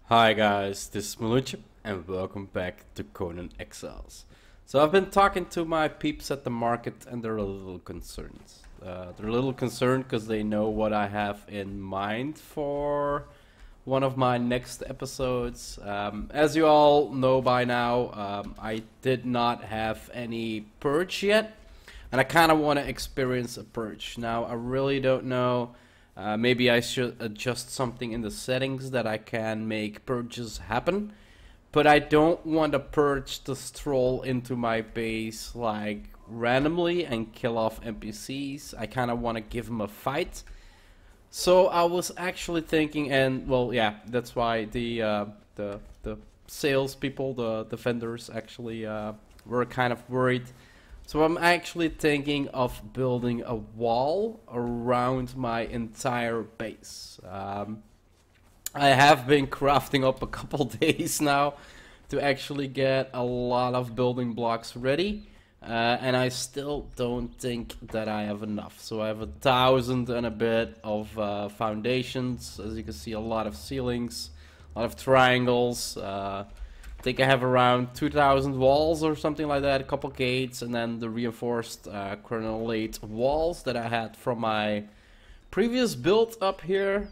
Hi guys, this is Malunchip and welcome back to Conan Exiles. So I've been talking to my peeps at the market and they're a little concerned. They're a little concerned because they know what I have in mind for one of my next episodes. As you all know by now, I did not have any purge yet, and I kind of want to experience a purge. Now I really don't know. Maybe I should adjust something in the settings that I can make purges happen. But I don't want a purge to stroll into my base like randomly and kill off NPCs. I kind of want to give them a fight. So I was actually thinking, and well, yeah, that's why the salespeople, the vendors actually were kind of worried. So I'm actually thinking of building a wall around my entire base. I have been crafting up a couple days now to actually get a lot of building blocks ready. And I still don't think that I have enough. So I have 1,000 and a bit of foundations. As you can see, a lot of ceilings, a lot of triangles. I think I have around 2,000 walls or something like that, a couple gates, and then the reinforced crenellate walls that I had from my previous build up here.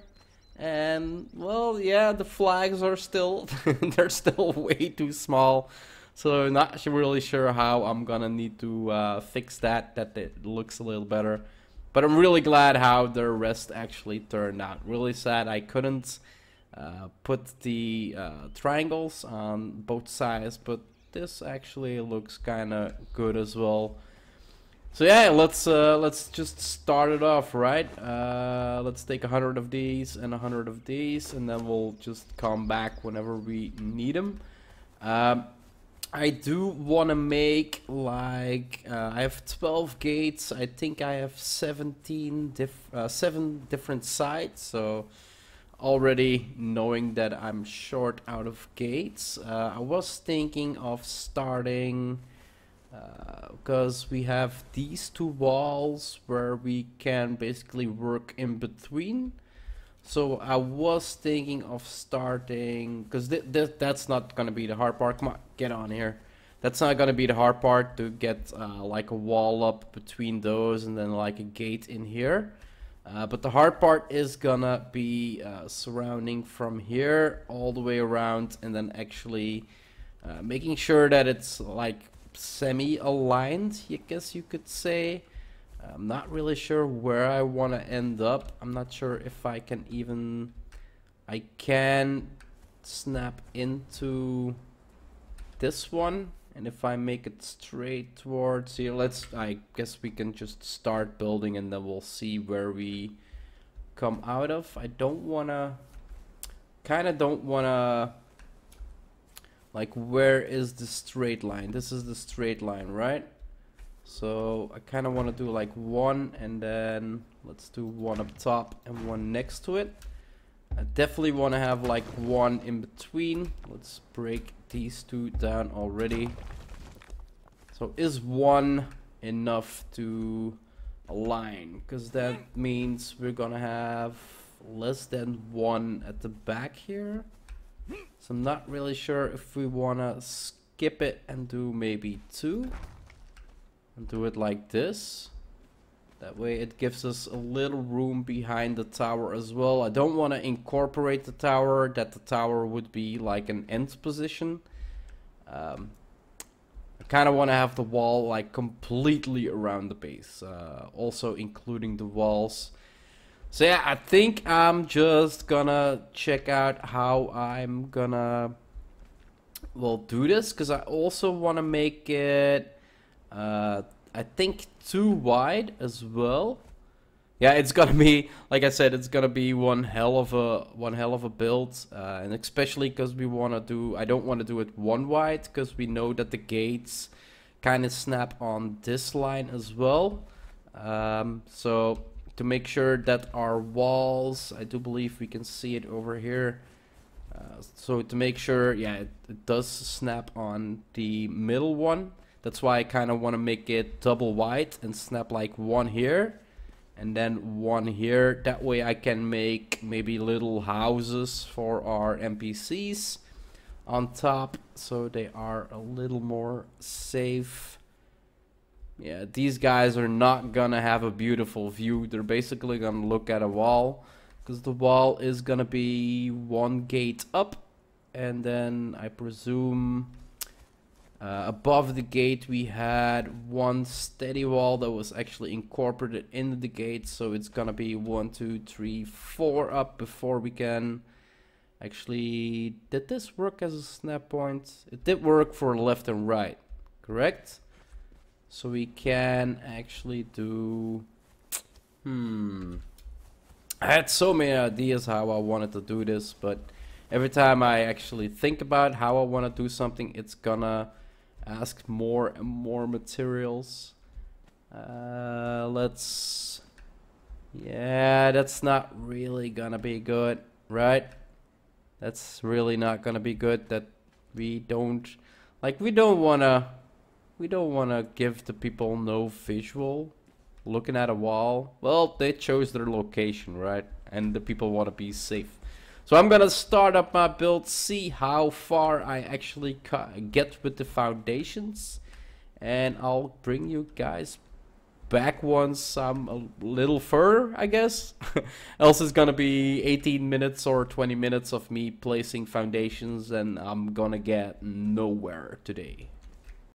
And well, yeah, the flags are still they're still way too small, so not really sure how I'm gonna need to fix that it looks a little better. But I'm really glad how the rest actually turned out. Really sad I couldn't put the triangles on both sides, but this actually looks kind of good as well. So yeah, let's just start it off, right? Let's take 100 of these and 100 of these, and then we'll just come back whenever we need them. I do want to make like I have 12 gates. I think I have 7 different sides, so already knowing that I'm short out of gates, I was thinking of starting because we have these two walls where we can basically work in between. So I was thinking of starting, because that's not gonna be the hard part. Come on, get on here. That's not gonna be the hard part, to get like a wall up between those and then like a gate in here. But the hard part is gonna be surrounding from here all the way around, and then actually making sure that it's like semi-aligned, I guess you could say. I'm not really sure where I want to end up. I'm not sure if I can even... I can snap into this one, and if I make it straight towards here, I guess we can just start building and then we'll see where we come out of. I don't wanna, like, where is the straight line? This is the straight line, right? So I kind of want to do like one, and then let's do one up top and one next to it. I definitely want to have like one in between. Let's break these two down already. So is one enough to align? Because that means we're gonna have less than one at the back here. So I'm not really sure if we want to skip it and do maybe two. And do it like this. That way it gives us a little room behind the tower as well. I don't want to incorporate the tower, that the tower would be like an end position. I kind of want to have the wall like completely around the base, also including the walls. So yeah, I think I'm just gonna check out how I'm gonna do this, because I also want to make it I think too wide as well. Yeah, it's gonna be, like I said, it's gonna be one hell of a build, and especially because we want to do, I don't want to do it one wide, because we know that the gates kind of snap on this line as well. So to make sure that our walls, I do believe we can see it over here. So to make sure, yeah, it does snap on the middle one. That's why I kind of want to make it double wide and snap like one here. and then one here. That way I can make maybe little houses for our NPCs on top, so they are a little more safe. Yeah, these guys are not gonna have a beautiful view. They're basically gonna look at a wall, because the wall is gonna be one gate up, and then I presume above the gate we had one steady wall that was actually incorporated into the gate, so it's gonna be 1, 2, 3, 4 up before we can actually... Did this work as a snap point? It did work for left and right, correct? So we can actually do... I had so many ideas how I wanted to do this, but every time I actually think about how I want to do something, it's gonna ask more and more materials. Let's... Yeah, that's not really gonna be good, right? That's really not gonna be good. That we don't... Like, we don't wanna give the people no visual looking at a wall. Well, they chose their location, right? And the people want to be safe. So I'm gonna start up my build, see how far I actually get with the foundations, and I'll bring you guys back once I'm a little further, I guess. Else it's gonna be 18 minutes or 20 minutes of me placing foundations, and I'm gonna get nowhere today.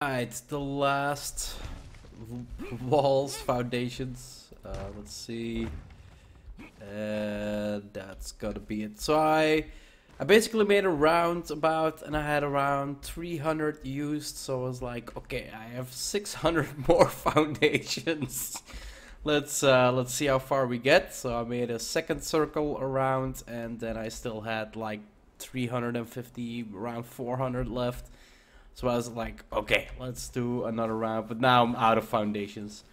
Alright, the last walls, foundations. Let's see. That's gotta be it. So I basically made a round about, and I had around 300 used. So I was like, okay, I have 600 more foundations. Let's see how far we get. So I made a second circle around, and then I still had like 350, around 400 left. So I was like, okay, let's do another round. But now I'm out of foundations,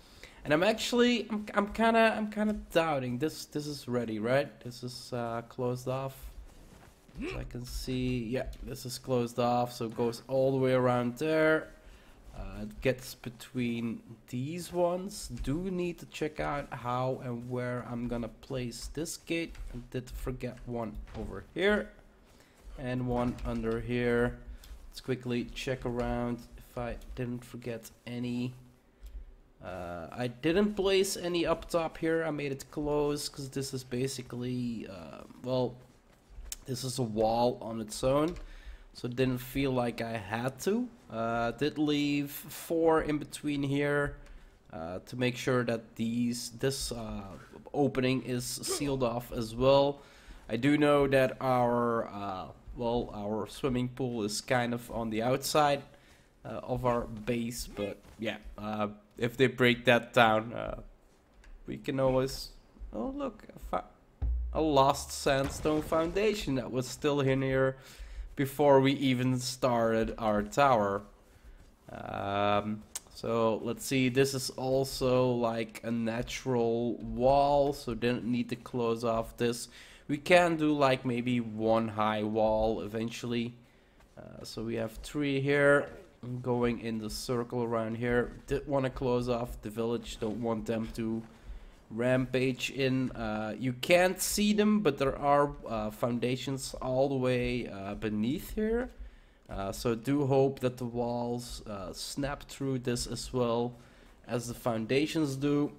and I'm kind of doubting this is ready, right? This is closed off. So I can see, yeah, this is closed off. So it goes all the way around there. It gets between these ones. Do need to check out how and where I'm gonna place this gate. I did forget one over here and one under here. Let's quickly check around if I didn't forget any. I didn't place any up top here. I made it close because this is basically, well, this is a wall on its own. So it didn't feel like I had to. Did leave 4 in between here to make sure that this opening is sealed off as well. I do know that our well, our swimming pool is kind of on the outside of our base, but yeah, if they break that down, we can always... Oh look, a lost sandstone foundation that was still in here before we even started our tower. So let's see, this is also like a natural wall, so didn't need to close off this. We can do like maybe one high wall eventually. So we have 3 here. I'm going in the circle around here. Did want to close off the village. Don't want them to rampage in. You can't see them, but there are foundations all the way beneath here. So do hope that the walls snap through this as well as the foundations do.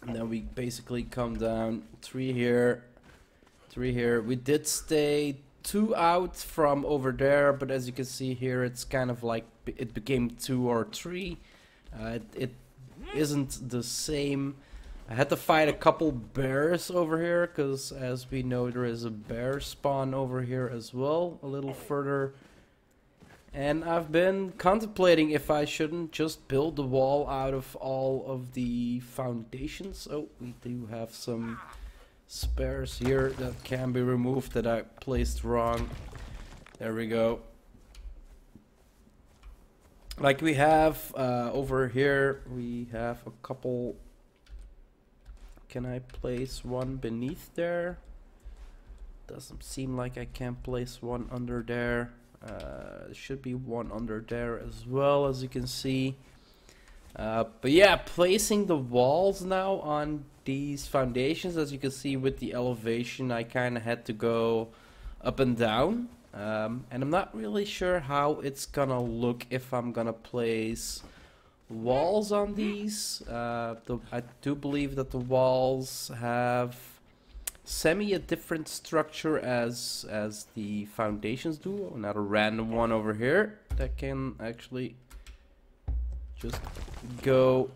And then we basically come down 3 here. 3 here. We did stay 2 out from over there, but as you can see here, it's kind of like it became 2 or 3. It isn't the same. I had to fight a couple bears over here because, as we know, there is a bear spawn over here as well, a little further. And I've been contemplating if I shouldn't just build the wall out of all of the foundations. Oh, we do have some spares here that can be removed that I placed wrong. There we go. Like we have over here, we have a couple. Can I place one beneath there? Doesn't seem like I can place one under there. There should be one under there as well, as you can see. But yeah, placing the walls now on these foundations, as you can see with the elevation, I kind of had to go up and down. And I'm not really sure how it's gonna look if I'm gonna place walls on these. I do believe that the walls have a different structure as the foundations do. Another random one over here that can actually just go.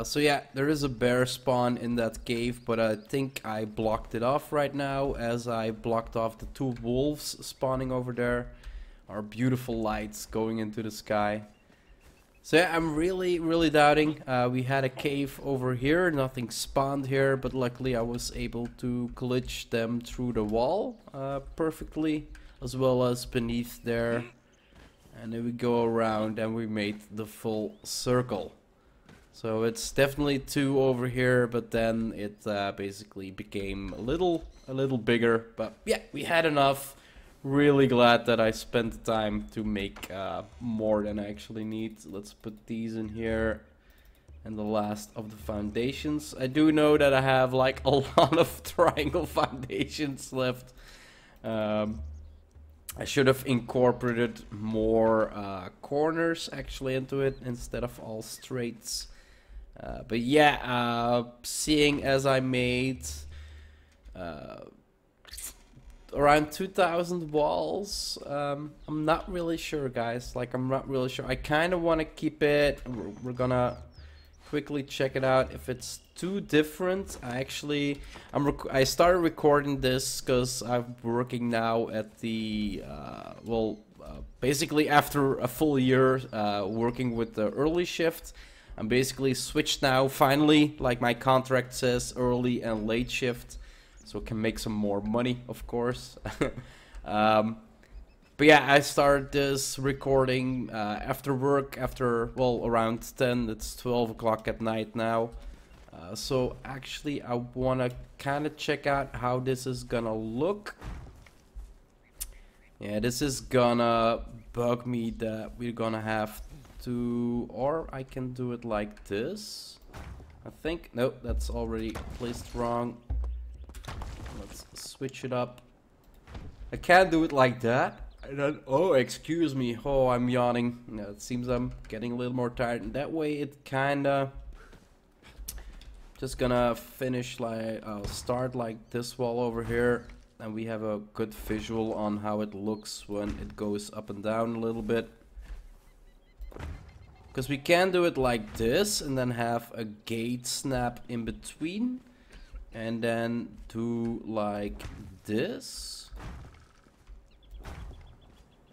So yeah, there is a bear spawn in that cave, but I think I blocked it off right now as I blocked off the 2 wolves spawning over there. Our beautiful lights going into the sky. So yeah, I'm really doubting. We had a cave over here, nothing spawned here, but luckily I was able to glitch them through the wall perfectly, as well as beneath there. And then we go around and we made the full circle. So it's definitely 2 over here, but then it basically became a little bigger. But yeah, we had enough. Really glad that I spent the time to make more than I actually need. Let's put these in here. And the last of the foundations. I do know that I have like a lot of triangle foundations left. I should have incorporated more corners actually into it instead of all straights. But yeah, seeing as I made around 2,000 walls, I'm not really sure, guys. Like, I'm not really sure. I kind of want to keep it. We're gonna quickly check it out if it's too different. I started recording this because I'm working now at the basically after a full year working with the early shift. I'm basically switched now finally, like my contract says, early and late shift, so can make some more money, of course. But yeah, I started this recording after work, around 10. It's 12 o'clock at night now. So actually I want to kind of check out how this is gonna look. Yeah, this is gonna bug me that we're gonna have to, or I can do it like this. I think, nope, that's already placed wrong. Let's switch it up. I can't do it like that. And then, oh, excuse me. Oh, I'm yawning. Yeah, it seems I'm getting a little more tired. And that way it kinda just gonna finish like, I'll start like this wall over here. And we have a good visual on how it looks when it goes up and down a little bit. Because we can do it like this and then have a gate snap in between. And then do like this.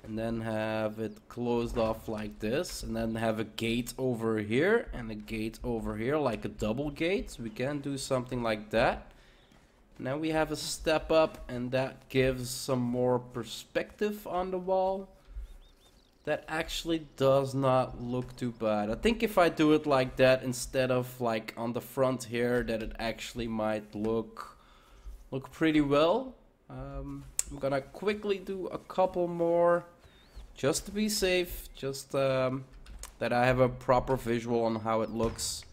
And then have it closed off like this. And then have a gate over here and a gate over here, like a double gate. We can do something like that. Now we have a step up, and that gives some more perspective on the wall. That actually does not look too bad. I think if I do it like that instead of like on the front here, that it actually might look pretty well. I'm gonna quickly do a couple more just to be safe, just that I have a proper visual on how it looks.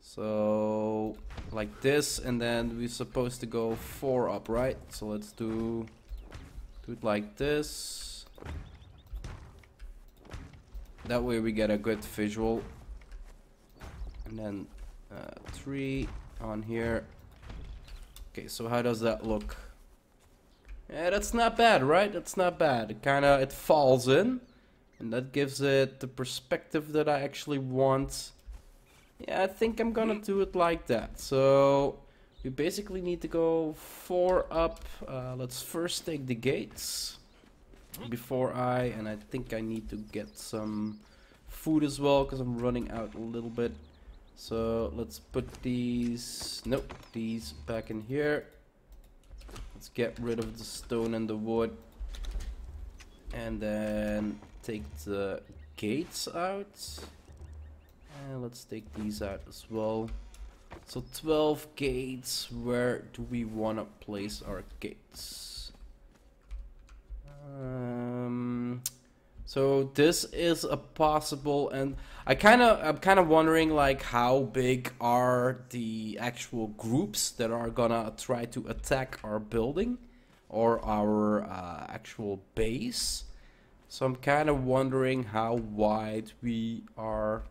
So like this, and then we're supposed to go 4 up, right? So let's do it like this. That way we get a good visual. And then 3 on here. Okay, so how does that look? Yeah, that's not bad, right? That's not bad. It falls in, and that gives it the perspective that I actually want. Yeah, I think I'm gonna do it like that. So we basically need to go 4 up. Let's first take the gates before and I think I need to get some food as well because I'm running out a little bit. So let's put these back in here. Let's get rid of the stone and the wood, and then take the gates out. And let's take these out as well. So 12 gates. Where do we want to place our gates? So So this is a possible, and I'm kind of wondering like how big are the actual groups that are gonna try to attack our building or our actual base. So I'm kind of wondering how wide we are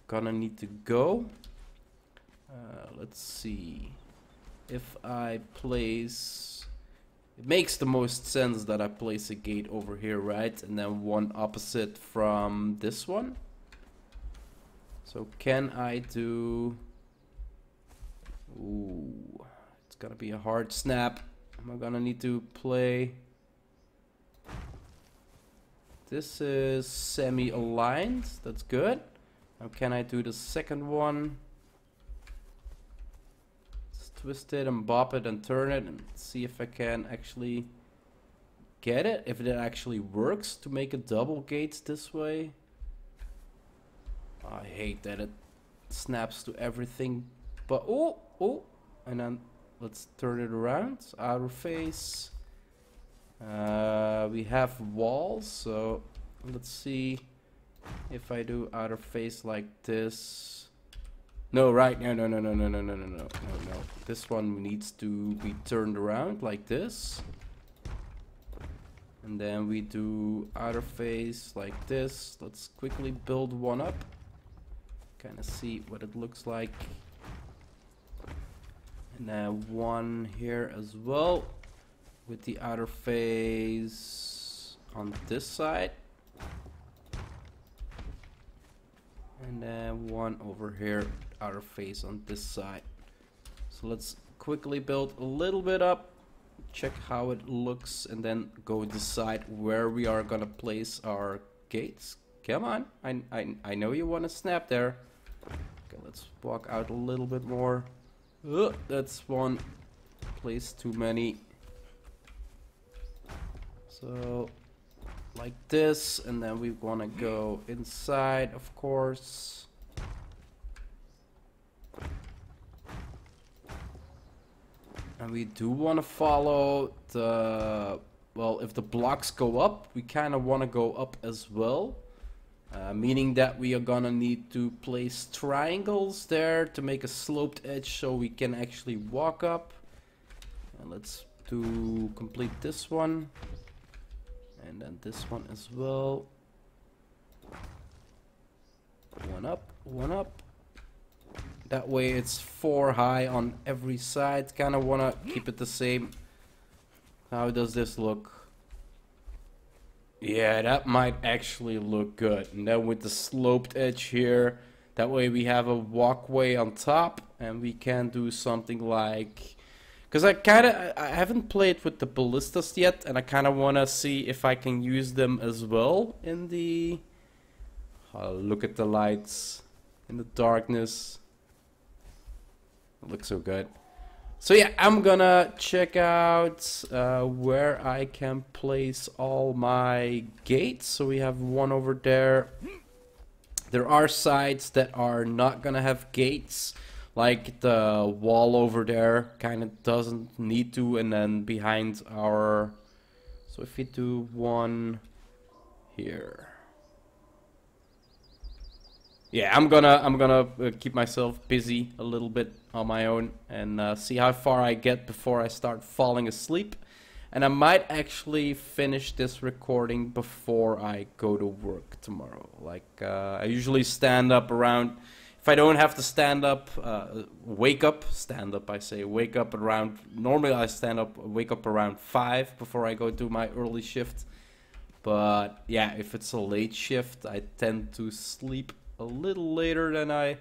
gonna need to go. Let's see. If I place... It makes the most sense that I place a gate over here, right? And then one opposite from this one. So can I do... Ooh, it's gonna be a hard snap. I'm gonna need to play... This is semi-aligned. That's good. Now can I do the second one? Let's twist it and bop it and turn it and see if I can actually get it. If it actually works to make a double gate this way. I hate that it snaps to everything. But oh, and then let's turn it around. Outer face. We have walls, so let's see if I do outer face like this. No, right? No. This one needs to be turned around like this. And then we do outer face like this. Let's quickly build one up. Kind of see what it looks like. And then one here as well. With the outer face on this side. And then one over here, outer face on this side. So let's quickly build a little bit up, check how it looks, and then go decide where we are gonna place our gates. Come on, I know you want to snap there. Okay, let's walk out a little bit more. That's one place too many. So, like this, and then we want to go inside, of course. And we do want to follow the... Well, if the blocks go up, we kind of want to go up as well. Meaning that we are gonna need to place triangles there to make a sloped edge so we can actually walk up. And let's complete this one. And then this one as well. One up, one up. That way it's 4 high on every side. Kind of want to keep it the same. How does this look? Yeah, that might actually look good. And then with the sloped edge here, that way we have a walkway on top. And we can do something like... Because I haven't played with the ballistas yet, and I kind of want to see if I can use them as well in the... look at the lights in the darkness. It looks so good. So yeah, I'm gonna check out where I can place all my gates. So we have one over there. There are sides that are not gonna have gates. Like the wall over there kind of doesn't need to, and then behind our... So if we do one here. Yeah, I'm gonna keep myself busy a little bit on my own and see how far I get before I start falling asleep. And I might actually finish this recording before I go to work tomorrow. Like I usually stand up around... If I don't have to stand up, wake up around, normally I wake up around 5 before I go do my early shift. But yeah, if it's a late shift, I tend to sleep a little later than I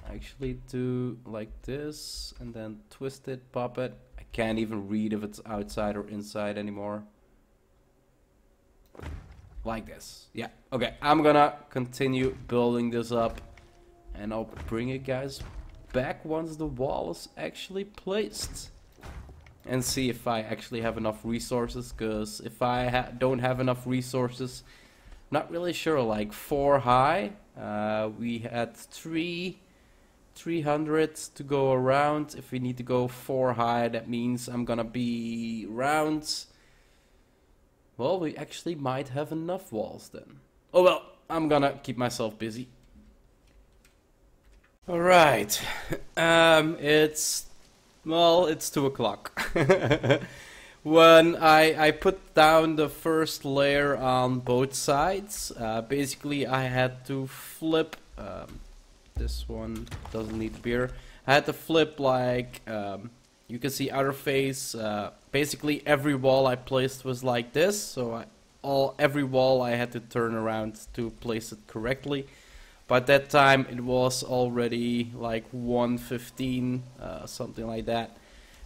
actually do, like this, and then twist it, pop it. I can't even read if it's outside or inside anymore. Like this. Yeah, okay, I'm gonna continue building this up. And I'll bring you guys back once the wall is actually placed. And see if I actually have enough resources. Because if I don't have enough resources, not really sure. Like 4 high. We had 300 to go around. If we need to go 4 high, that means I'm gonna be around... well, we actually might have enough walls then. Oh well, I'm gonna keep myself busy. Alright, it's 2 o'clock. When I put down the first layer on both sides, basically I had to flip, this one doesn't need to be here. I had to flip like, you can see outer face, basically every wall I placed was like this, so every wall I had to turn around to place it correctly. By that time it was already like 1:15, something like that.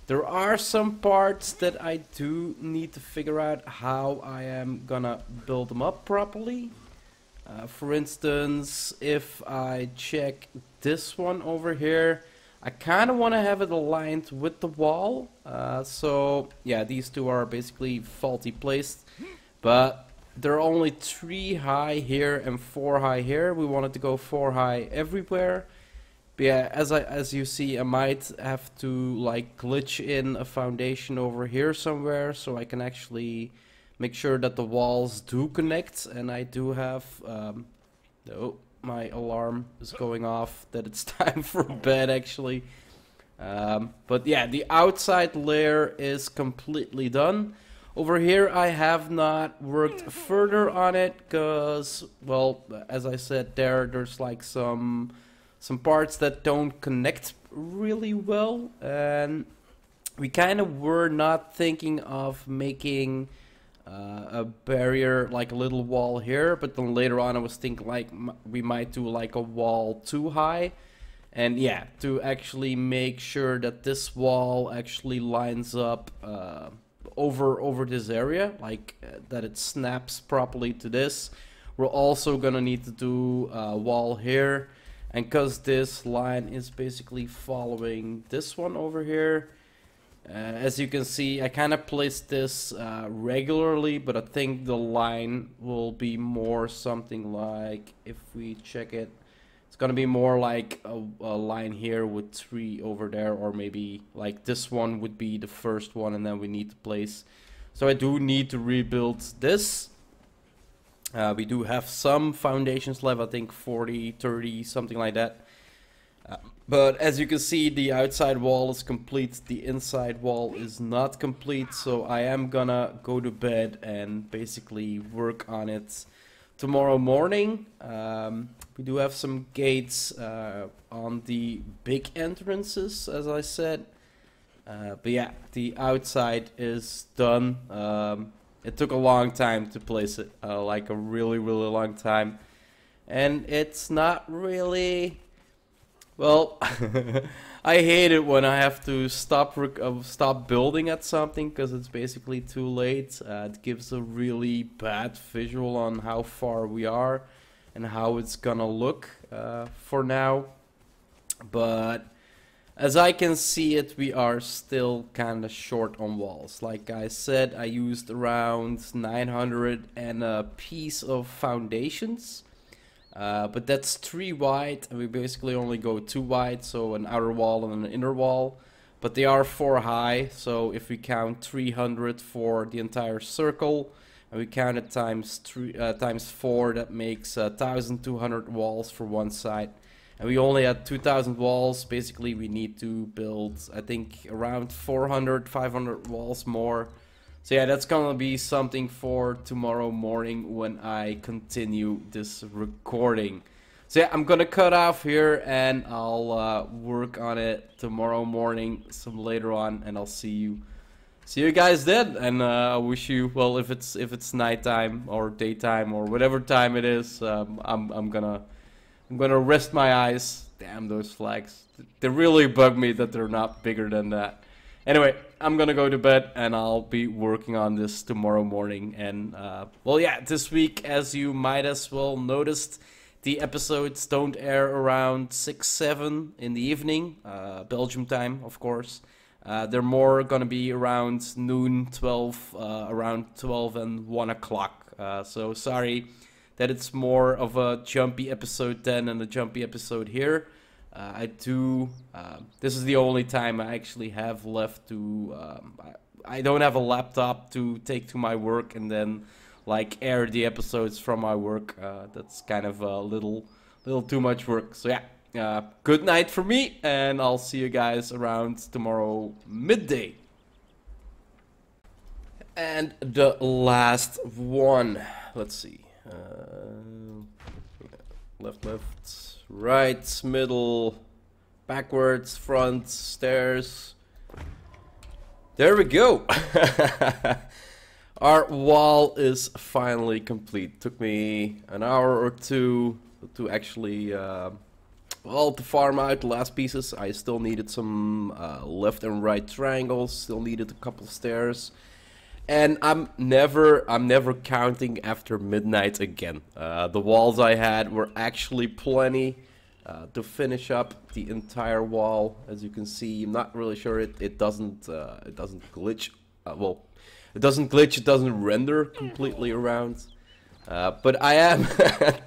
There are some parts that I do need to figure out how I am gonna build them up properly. For instance, if I check this one over here, I kind of want to have it aligned with the wall. So yeah, these two are basically faulty placed, but they're only 3 high here and 4 high here. We wanted to go 4 high everywhere. But yeah, as you see, I might have to like glitch in a foundation over here somewhere so I can actually make sure that the walls do connect. And I do have, oh, my alarm is going off that it's time for bed actually. But yeah, the outside layer is completely done. Over here I have not worked further on it because, well, as I said, there's like some parts that don't connect really well, and we kind of were not thinking of making a barrier, like a little wall here, but then later on I was thinking like we might do like a wall too high, and yeah, to actually make sure that this wall actually lines up over this area, like that it snaps properly to this. We're also gonna need to do a wall here. And because this line is basically following this one over here, as you can see, I kind of placed this regularly, but I think the line will be more something like, if we check it, it's going to be more like a line here with 3 over there, or maybe like this one would be the first one, and then we need to place. So I do need to rebuild this. We do have some foundations left, I think 40, 30, something like that. But as you can see, the outside wall is complete, the inside wall is not complete. So I am gonna go to bed and basically work on it tomorrow morning. We do have some gates on the big entrances, as I said. But yeah, the outside is done. It took a long time to place it, like a really long time. And it's not really, well, I hate it when I have to stop building at something because it's basically too late. It gives a really bad visual on how far we are and how it's gonna look for now. But as I can see it, we are still kind of short on walls. Like I said, I used around 900 and a piece of foundations. But that's 3 wide, and we basically only go 2 wide, so an outer wall and an inner wall. But they are 4 high, so if we count 300 for the entire circle, and we count it times 4, that makes 1,200 walls for one side. And we only had 2,000 walls. Basically, we need to build, I think, around 400, 500 walls more. So yeah, that's gonna be something for tomorrow morning when I continue this recording. So yeah, I'm gonna cut off here and I'll work on it tomorrow morning, some later on, and I'll see you guys then. And I wish you, well, if it's nighttime or daytime or whatever time it is, I'm gonna rest my eyes. Damn those flags. They really bug me that they're not bigger than that. Anyway, I'm gonna go to bed and I'll be working on this tomorrow morning. And well, yeah, this week, as you might as well noticed, the episodes don't air around 6, 7 in the evening, Belgium time, of course. They're more gonna be around noon, 12, around 12 and 1 o'clock. So sorry that it's more of a jumpy episode then and a jumpy episode here. This is the only time I actually have left to, I don't have a laptop to take to my work and then like air the episodes from my work. That's kind of a little too much work. So yeah, good night for me, and I'll see you guys around tomorrow midday. And the last one. Let's see. Left, right, middle, backwards, front, stairs. There we go. Our wall is finally complete. Took me an hour or two to actually, well, to farm out the last pieces. I still needed some left and right triangles. Still needed a couple stairs. And I'm never counting after midnight again. The walls I had were actually plenty to finish up the entire wall. As you can see, I'm not really sure it doesn't glitch. Well, it doesn't glitch. It doesn't render completely around. But I am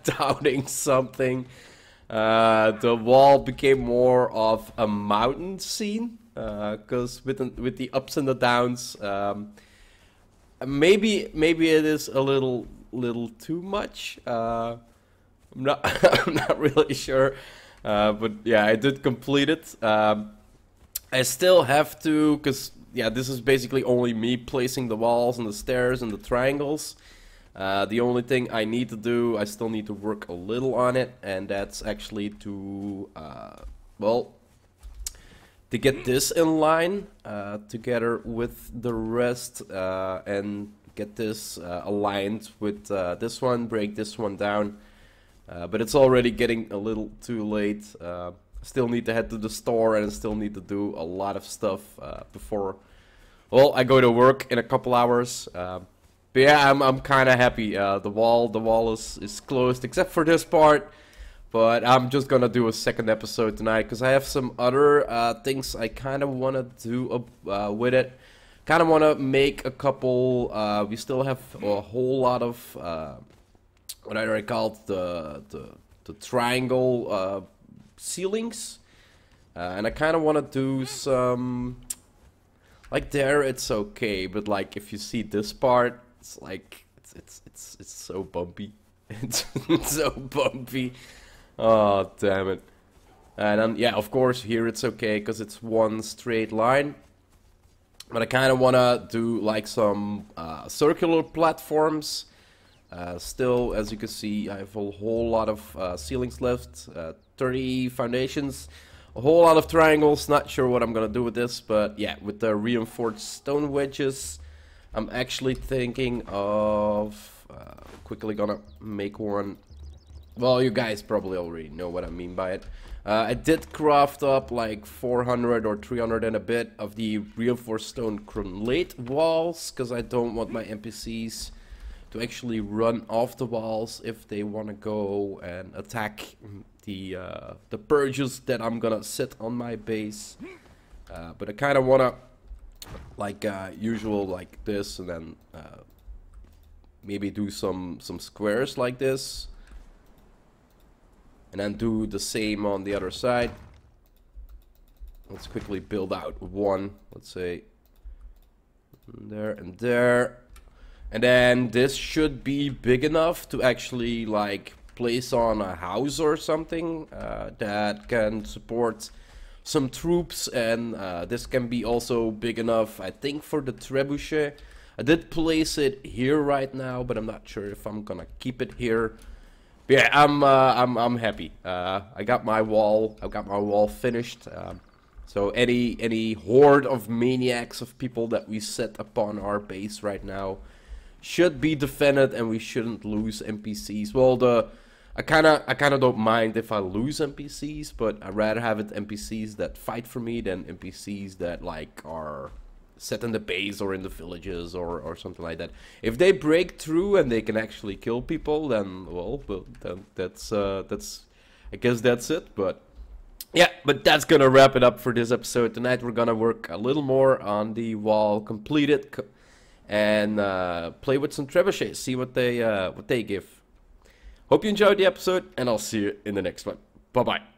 doubting something. The wall became more of a mountain scene because with the ups and the downs. Maybe it is a little too much. I'm not I'm not really sure, but yeah, I did complete it. I still have to, cause yeah, this is basically only me placing the walls and the stairs and the triangles. The only thing I need to do, I still need to work a little on it, and that's actually to well, to get this in line together with the rest and get this aligned with this one, break this one down. But it's already getting a little too late. Still need to head to the store and still need to do a lot of stuff before, well, I go to work in a couple hours. But yeah, I'm kind of happy. The wall is closed except for this part. But I'm just gonna do a second episode tonight because I have some other things I kind of want to do with it. Kind of want to make a couple. We still have a whole lot of what I already called the triangle ceilings, and I kind of want to do some. Like there, it's okay, but like if you see this part, it's like it's so bumpy. It's so bumpy. Oh, damn it. And then, yeah, of course, here it's okay, because it's one straight line. But I kind of want to do, like, some circular platforms. Still, as you can see, I have a whole lot of ceilings left. 30 foundations. A whole lot of triangles. Not sure what I'm going to do with this. But, yeah, with the reinforced stone wedges, I'm actually thinking of quickly gonna make one. Well, you guys probably already know what I mean by it. I did craft up like 400 or 300 and a bit of the reinforced stone grenade walls, because I don't want my NPCs to actually run off the walls if they want to go and attack the purges that I'm gonna set on my base. But I kind of want to, like usual, like this, and then maybe do some squares like this. And then do the same on the other side. Let's quickly build out one. Let's say there and there. And then this should be big enough to actually like place on a house or something that can support some troops. And this can be also big enough, I think, for the trebuchet. I did place it here right now, but I'm not sure if I'm gonna keep it here. Yeah, I'm happy. I got my wall finished. So any horde of maniacs of people that we set upon our base right now should be defended, and we shouldn't lose NPCs. Well, I kind of don't mind if I lose NPCs, but I'd rather have it NPCs that fight for me than NPCs that like are set in the base or in the villages or something like that. If they break through and they can actually kill people, then well then that's I guess that's it. But yeah, but that's gonna wrap it up for this episode. Tonight we're gonna work a little more on the wall, complete it, and play with some trebuchets, see what they give. Hope you enjoyed the episode, and I'll see you in the next one. Bye bye.